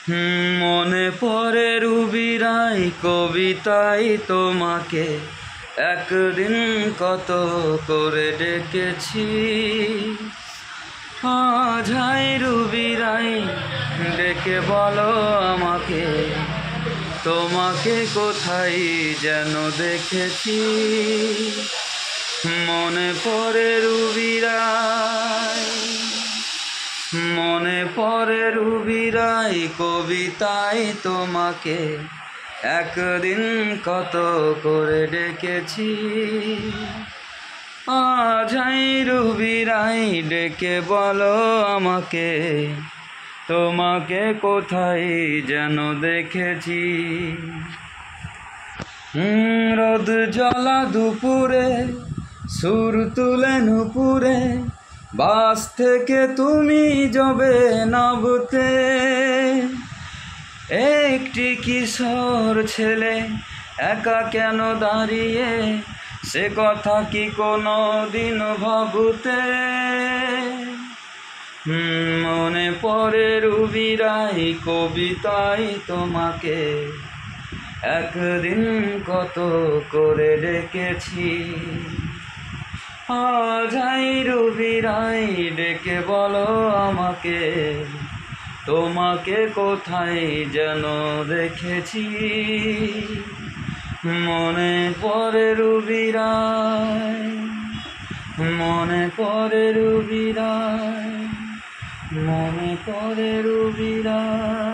মনে পড়ে রুবিরাই কবিতায় তোমাকে একদিন কত করে ডেকেছি। আজ রুবিরাই ডেকে বলো আমাকে, তোমাকে কোথায় যেন দেখেছি। মনে পড়ে রুবিরাই, মনে পড়ে রুবিরাই কবিতায় তোমাকে একদিন কত করে ডেকেছি। আজ রুবিরাই ডেকে বলো আমাকে, তোমাকে কোথায় যেন দেখেছি। রোদ জ্বলা দুপুরে সুর তুলে নুপুরে, বাস থেকে তুমি যাবে নাবতে। একটি কিশোর ছেলে একা কেন দাঁড়িয়ে, সে কথা কি কোনো দিন ভাবতে। মনে পড়ে রুবিরাই কবিতায় তোমাকে একদিন কত করে ডেকেছি। আজ রুবিরাই ডেকে বলো আমাকে, তোমাকে কোথায় যেন দেখেছি। মনে পড়ে রুবিরাই, মনে পড়ে রুবিরাই, মনে পড়ে রুবিরাই।